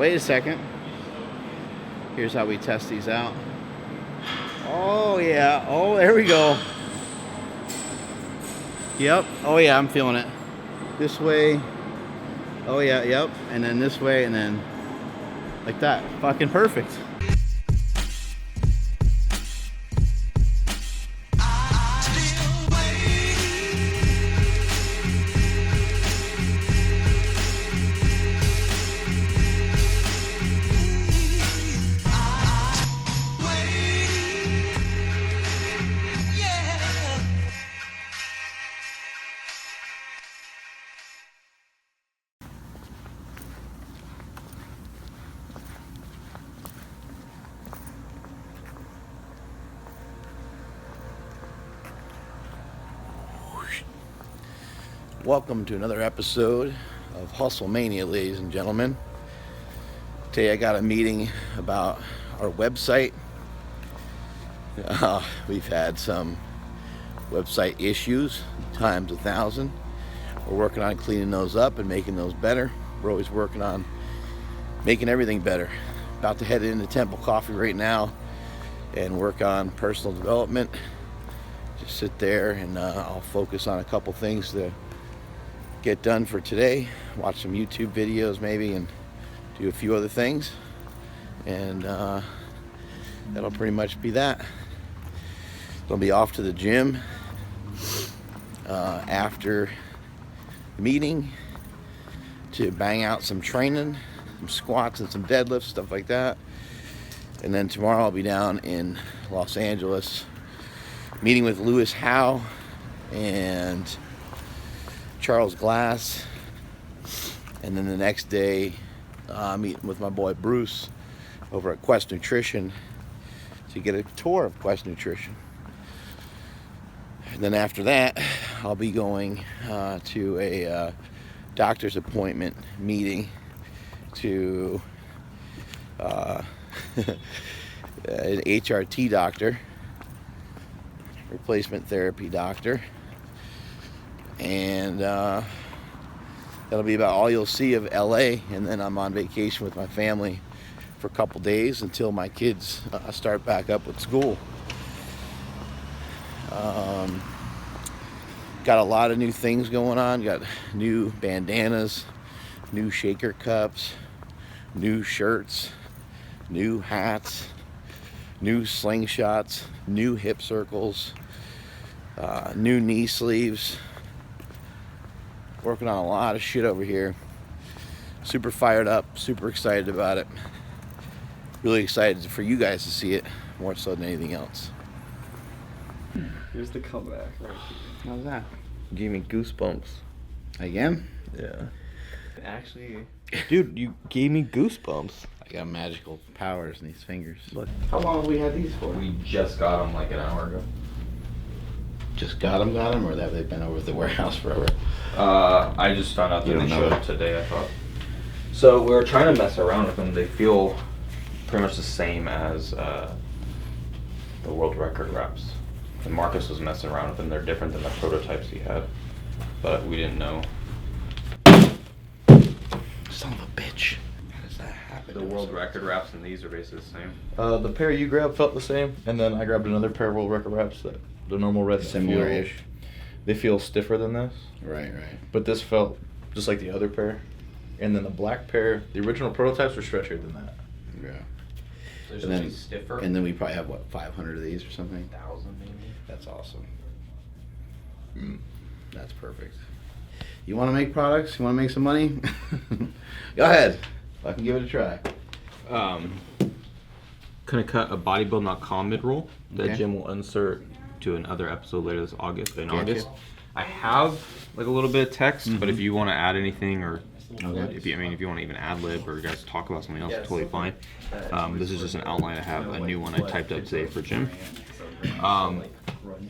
Wait a second. Here's how we test these out. Oh, yeah. Oh, there we go. Yep. Oh, yeah, I'm feeling it. This way. Oh, yeah, yep. And then this way, and then like that. Fucking perfect. Welcome to another episode of Hustlemania, ladies and gentlemen. Today I got a meeting about our website. We've had some website issues, times 1,000. We're working on cleaning those up and making those better. We're always working on making everything better. About to head into Temple Coffee right now and work on personal development. Just sit there and I'll focus on a couple things to get done for today, watch some YouTube videos maybe, and do a few other things, and that'll pretty much be that. I'll be off to the gym after the meeting to bang out some training, some squats and some deadlifts, stuff like that. And then tomorrow I'll be down in Los Angeles meeting with Lewis Howe and Charles Glass, and then the next day meeting with my boy Bruce over at Quest Nutrition to get a tour of Quest Nutrition. And then after that I'll be going to a doctor's appointment meeting to an HRT doctor, replacement therapy doctor. And that'll be about all you'll see of LA, and then I'm on vacation with my family for a couple days until my kids start back up with school. Got a lot of new things going on. Got new bandanas, new shaker cups, new shirts, new hats, new slingshots, new hip circles, new knee sleeves. Working on a lot of shit over here. Super fired up, super excited about it. Really excited for you guys to see it, more so than anything else. Here's the comeback right here. How's that? Gave me goosebumps. Again? Yeah. Actually, dude, you gave me goosebumps. I got magical powers in these fingers. Look. How long have we had these for? We just got them like an hour ago. Just got them, or have they been over at the warehouse forever? I just found out that You don't they know showed that. up today, I thought. So we were trying to mess around with them. They feel pretty much the same as the world record reps. And Marcus was messing around with them. They're different than the prototypes he had, but we didn't know. Son of a bitch. How does that happen? The world record reps and these are basically the same. The pair you grabbed felt the same, and then I grabbed another pair of world record wraps that the normal red Similar-ish. They feel stiffer than this, Right. but this felt just like the other pair. And then the black pair, the original prototypes were stretchier than that. Yeah. So And then, stiffer. and then we probably have, 500 of these or something? 1,000 maybe. That's awesome. That's perfect. You want to make products? You want to make some money? Go ahead. I can give it a try. Gonna cut a bodybuild.com mid-roll that Okay. Jim will insert to another episode later this August. In Gotcha. August, I have like a little bit of text, but if you want to add anything or Okay. if you want to even ad lib or you guys talk about something else, totally fine. This is just an outline. I have a new one I typed up today for Jim.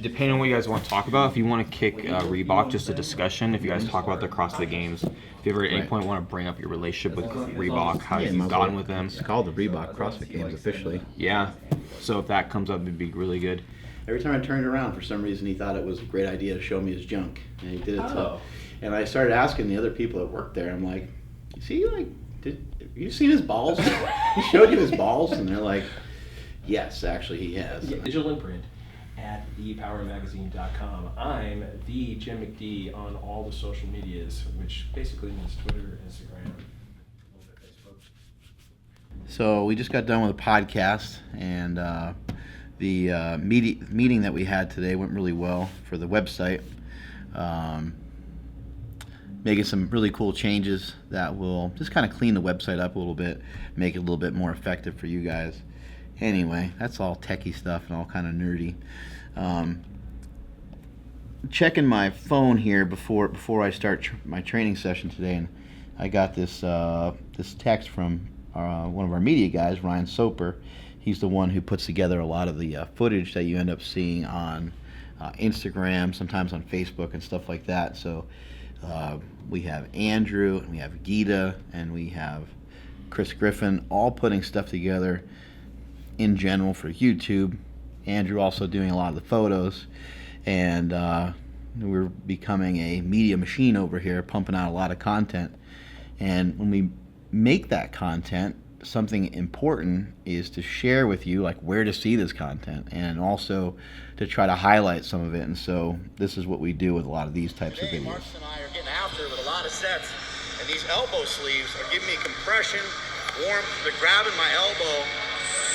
Depending on what you guys want to talk about, if you want to kick Reebok, just a discussion. If you guys talk about the CrossFit Games, if you ever at any point want to bring up your relationship with Reebok, how you've gotten with them. It's called the Reebok CrossFit Games officially. Yeah. So if that comes up, it'd be really good. Every time I turned around, for some reason, he thought it was a great idea to show me his junk, and he did it. And I started asking the other people that worked there. I'm like, is he like have you seen his balls? He showed you his balls, and they're like, yes, actually he has. Yeah, digital imprint at thepowermagazine.com. I'm the Jim McD on all the social medias, which basically means Twitter, Instagram, a little bit Facebook. So we just got done with a podcast, and the meeting that we had today went really well for the website. Making some really cool changes that will just kind of clean the website up a little bit, make it a little bit more effective for you guys. Anyway, that's all techie stuff and all kind of nerdy. Checking my phone here before I start my training session today, and I got this this text from one of our media guys, Ryan Soper. He's the one who puts together a lot of the footage that you end up seeing on Instagram, sometimes on Facebook and stuff like that. So we have Andrew, and we have Gita, and we have Chris Griffin, all putting stuff together in general for YouTube. Andrew also doing a lot of the photos, and we're becoming a media machine over here, pumping out a lot of content. And when we make that content, something important is to share with you like where to see this content, and also to try to highlight some of it. And so this is what we do with a lot of these types of videos. Marcus and I are getting after it with a lot of sets, and these elbow sleeves are giving me compression, warmth. They're grabbing my elbow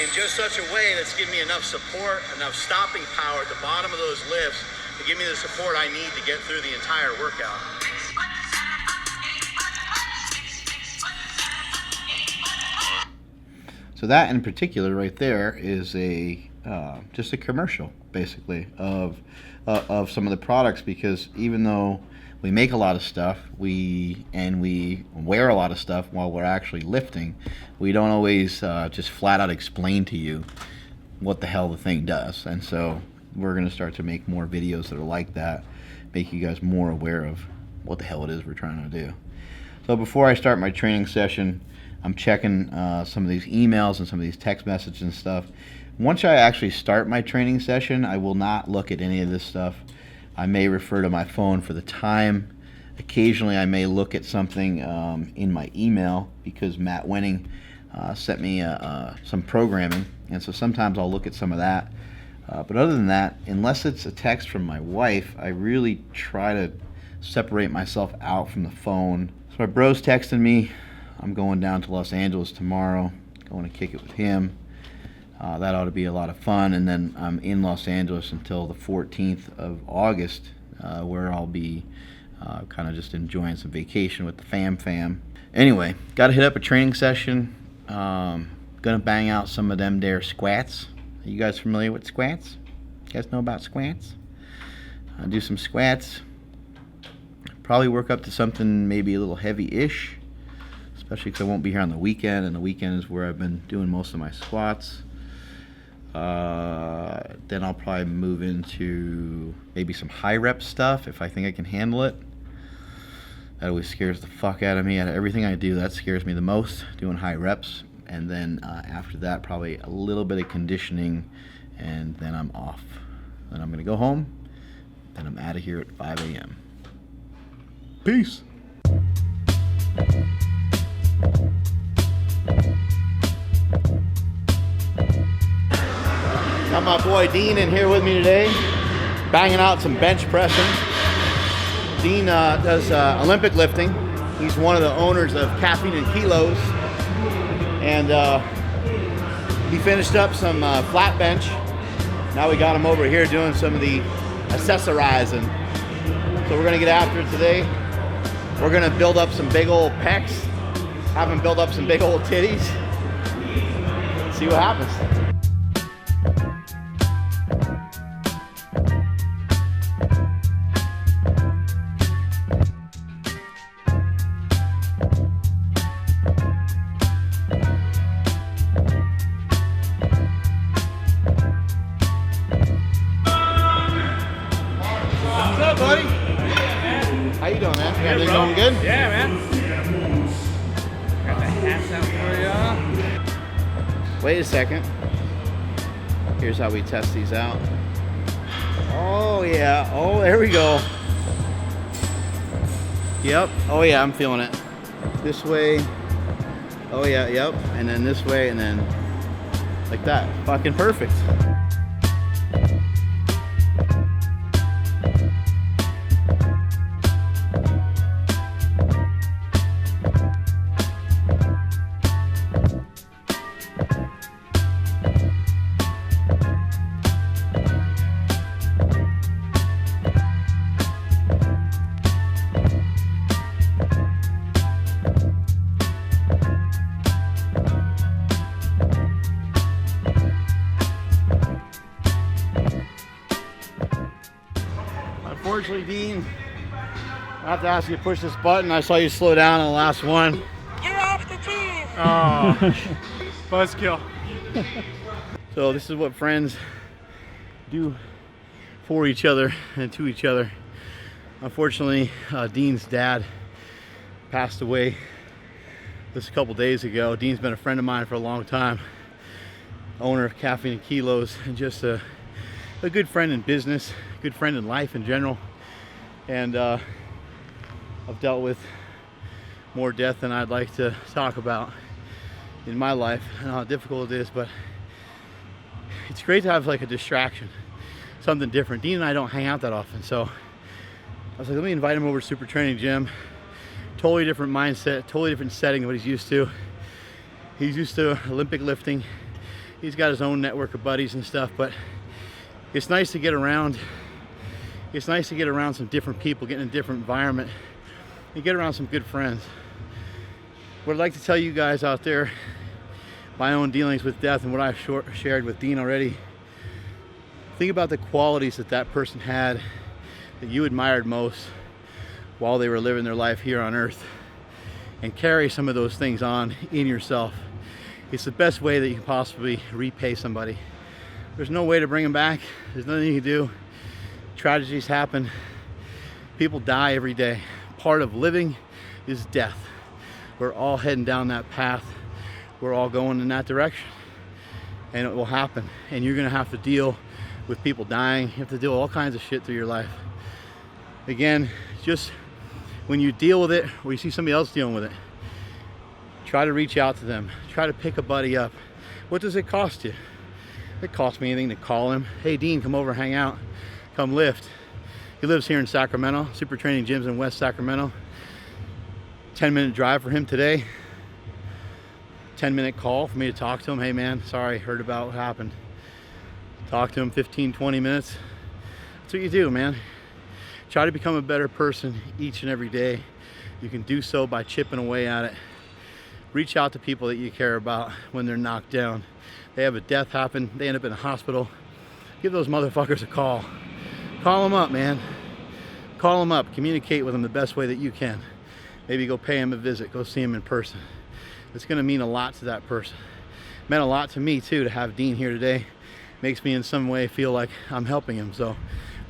in just such a way that's giving me enough support, enough stopping power at the bottom of those lifts to give me the support I need to get through the entire workout. So that in particular right there is a just a commercial basically of some of the products, because even though we make a lot of stuff, we wear a lot of stuff while we're actually lifting, we don't always just flat out explain to you what the hell the thing does. And so we're going to start to make more videos that are like that, make you guys more aware of what the hell it is we're trying to do. So before I start my training session, I'm checking some of these emails and some of these text messages and stuff. Once I actually start my training session, I will not look at any of this stuff. I may refer to my phone for the time. Occasionally I may look at something in my email, because Matt Wenning sent me some programming, and so sometimes I'll look at some of that. But other than that, unless it's a text from my wife, I really try to separate myself out from the phone. So my bro's texting me. I'm going down to Los Angeles tomorrow, going to kick it with him. That ought to be a lot of fun. And then I'm in Los Angeles until the 14th of August, where I'll be kind of just enjoying some vacation with the fam. Anyway, got to hit up a training session. Gonna bang out some of them there squats. Are you guys familiar with squats? You guys know about squats? Do some squats. Probably work up to something maybe a little heavy-ish, especially because I won't be here on the weekend, and the weekend is where I've been doing most of my squats. Then I'll probably move into maybe some high rep stuff if I think I can handle it. That always scares the fuck out of me. Out of everything I do, that scares me the most, doing high reps. And then after that, probably a little bit of conditioning, and then I'm off. Then I'm gonna go home, then I'm out of here at 5 a.m. Peace. Got my boy Dean in here with me today, banging out some bench pressing. Dean does Olympic lifting. He's one of the owners of Caffeine and Kilos, and he finished up some flat bench. Now we got him over here doing some of the accessorizing. So we're gonna get after it today. We're gonna build up some big old pecs, have him build up some big old titties. See what happens. Buddy? How you doing, man? Everything going good? Yeah, man. Got the hats out for ya. Wait a second. Here's how we test these out. Oh, yeah. Oh, there we go. Yep. Oh, yeah, I'm feeling it. This way. Oh yeah, yep. And then this way, and then like that. Fucking perfect. Unfortunately, Dean, I have to ask you to push this button. I saw you slow down on the last one. You're off the team. Oh, buzzkill. So this is what friends do for each other and to each other. Unfortunately, Dean's dad passed away just a couple days ago. Dean's been a friend of mine for a long time. Owner of Caffeine and Kilos, and just a good friend in business, good friend in life in general. And I've dealt with more death than I'd like to talk about in my life. I know how difficult it is, but it's great to have like a distraction, something different. Dean and I don't hang out that often, so I was like, let me invite him over to SuperTraining gym. Totally different mindset, totally different setting than what he's used to. He's used to Olympic lifting. He's got his own network of buddies and stuff, but it's nice to get around. It's nice to get around some different people, get in a different environment, and get around some good friends. What I'd like to tell you guys out there, my own dealings with death and what I've shared with Dean already, think about the qualities that that person had that you admired most while they were living their life here on earth, and carry some of those things on in yourself. It's the best way that you can possibly repay somebody. There's no way to bring them back. There's nothing you can do. Tragedies happen. People die every day. Part of living is death. We're all heading down that path. We're all going in that direction. And it will happen. And you're gonna have to deal with people dying. You have to deal with all kinds of shit through your life. Again, just when you deal with it, or you see somebody else dealing with it, try to reach out to them. Try to pick a buddy up. What does it cost you? It costs me anything to call him. Hey Dean, come over, hang out, come lift. He lives here in Sacramento, SuperTraining gyms in West Sacramento. 10-minute drive for him today. 10-minute call for me to talk to him. Hey man, sorry, heard about what happened. Talk to him 15, 20 minutes. That's what you do, man. Try to become a better person each and every day. You can do so by chipping away at it. Reach out to people that you care about when they're knocked down. They have a death happen, they end up in a hospital. Give those motherfuckers a call. Call them up, man. Call them up, communicate with them the best way that you can. Maybe go pay them a visit, go see them in person. It's gonna mean a lot to that person. It meant a lot to me too to have Dean here today. Makes me in some way feel like I'm helping him. So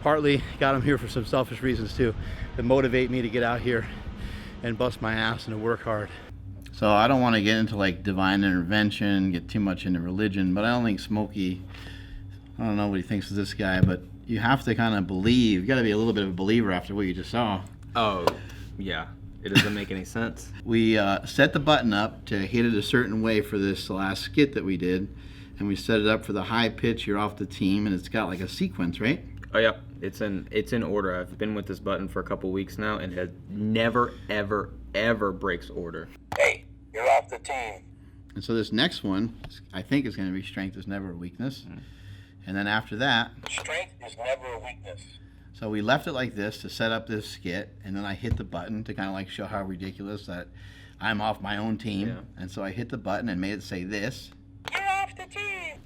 partly got him here for some selfish reasons too, to motivate me to get out here and bust my ass and to work hard. So I don't want to get into like divine intervention, get too much into religion, but I don't think Smokey, I don't know what he thinks of this guy, but you have to kind of believe. You got to be a little bit of a believer after what you just saw. Oh, yeah. It doesn't make any sense. We set the button up to hit it a certain way for this last skit that we did, and we set it up for the high pitch, you're off the team, and it's got like a sequence, right? Oh, yeah. It's in order. I've been with this button for a couple weeks now, and it never, ever, ever breaks order. Hey, you're off the team. And so this next one, I think, is going to be strength is never a weakness. And then after that, Strength is never a weakness. so we left it like this to set up this skit, and then I hit the button to kind of like show how ridiculous that I'm off my own team. Yeah. And so I hit the button and made it say this. You're off the team.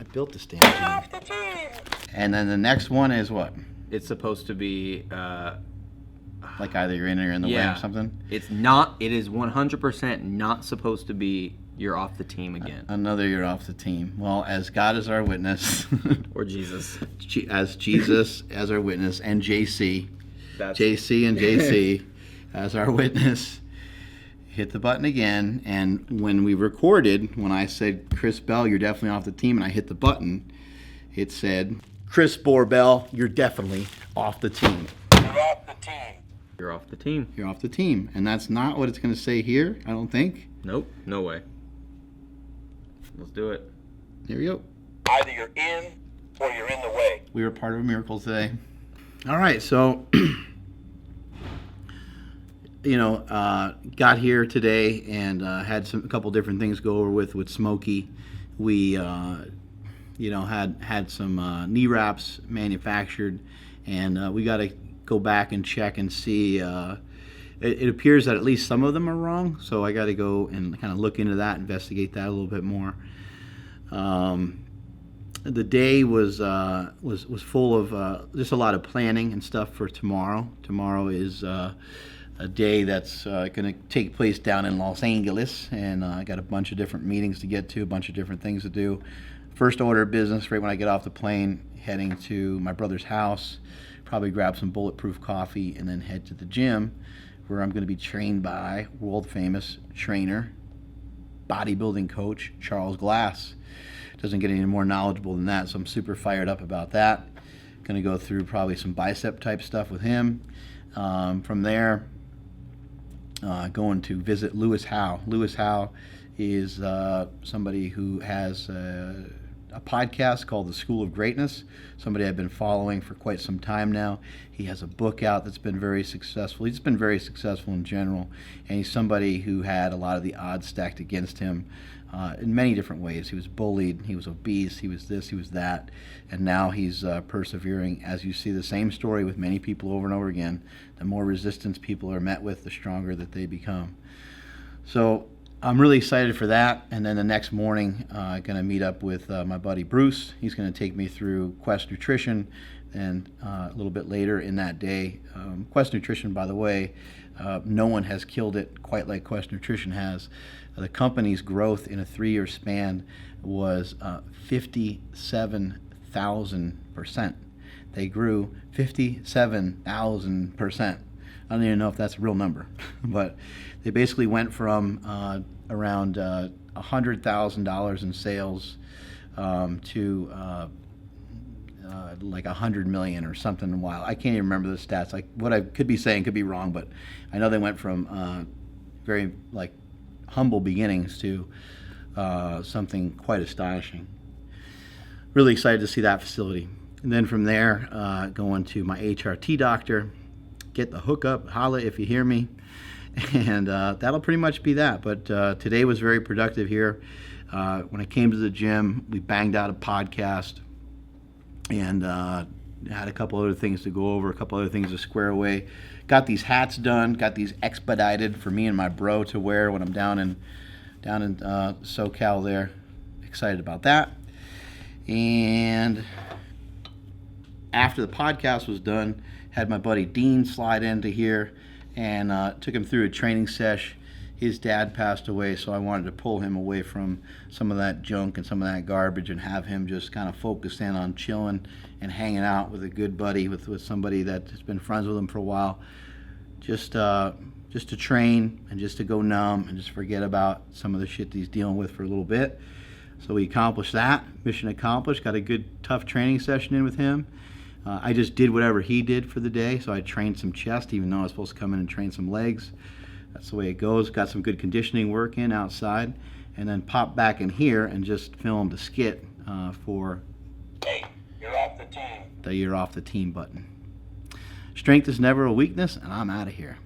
I built this damn You're thing. off the team. And then the next one is what? It's supposed to be, Like either you're in or you're in the way yeah. or something? It is 100% not supposed to be you're off the team again. Another you're off the team. Well, as God is our witness, Or Jesus. as Jesus as our witness, and JC and JC as our witness, hit the button again. And when we recorded, when I said, Chris Bell, you're definitely off the team, and I hit the button, it said, Chris Borbell, you're definitely off the team. You're off the team. You're off the team. You're off the team. And that's not what it's going to say here, I don't think. Nope, no way. Let's do it. Here we go. Either you're in or you're in the way. We were part of a miracle today. All right, so got here today and had a couple different things go over with Smokey. We had some knee wraps manufactured, and we got to go back and check and see. It appears that at least some of them are wrong, so I got to go and kind of look into that, investigate that a little bit more. The day was full of just a lot of planning and stuff for tomorrow. Tomorrow is a day that's going to take place down in Los Angeles, and I got a bunch of different meetings to get to, a bunch of different things to do. First order of business, right when I get off the plane, heading to my brother's house, probably grab some bulletproof coffee, and then head to the gym, where I'm going to be trained by world famous trainer, bodybuilding coach Charles Glass. Doesn't get any more knowledgeable than that, so I'm super fired up about that. Going to go through probably some bicep type stuff with him. From there, going to visit Lewis Howe. Lewis Howe is somebody who has a podcast called The School of Greatness, somebody I've been following for quite some time now. He has a book out that's been very successful. He's been very successful in general, and he's somebody who had a lot of the odds stacked against him in many different ways. He was bullied, he was obese, he was this, he was that, and now he's persevering. As you see the same story with many people over and over again, the more resistance people are met with, the stronger that they become. So I'm really excited for that. And then the next morning, going to meet up with my buddy Bruce. He's going to take me through Quest Nutrition, and a little bit later in that day. Quest Nutrition, by the way, no one has killed it quite like Quest Nutrition has. The company's growth in a 3-year span was 57,000%. They grew 57,000%. I don't even know if that's a real number, but they basically went from around $100,000 in sales to like 100 million or something wild. I can't even remember the stats. Like, what I could be saying could be wrong, but I know they went from very like humble beginnings to something quite astonishing. Really excited to see that facility. And then from there, going to my HRT doctor, get the hookup, holla if you hear me, and that'll pretty much be that. But today was very productive here. When I came to the gym, we banged out a podcast, and had a couple other things to go over, a couple other things to square away. Got these hats done, got these expedited for me and my bro to wear when I'm down in SoCal there. Excited about that. And after the podcast was done, had my buddy Dean slide into here and took him through a training sesh. His dad passed away, so I wanted to pull him away from some of that junk and some of that garbage and have him just kind of focus in on chilling and hanging out with a good buddy, with somebody that has been friends with him for a while, just to train and just to go numb and just forget about some of the shit that he's dealing with for a little bit. So we accomplished that. Mission accomplished. Got a good, tough training session in with him. I just did whatever he did for the day, so I trained some chest, even though I was supposed to come in and train some legs. That's the way it goes. Got some good conditioning work in outside, and then popped back in here and just filmed a skit for Hey, you're off the team. the "You're Off the Team" button. Strength is never a weakness, and I'm out of here.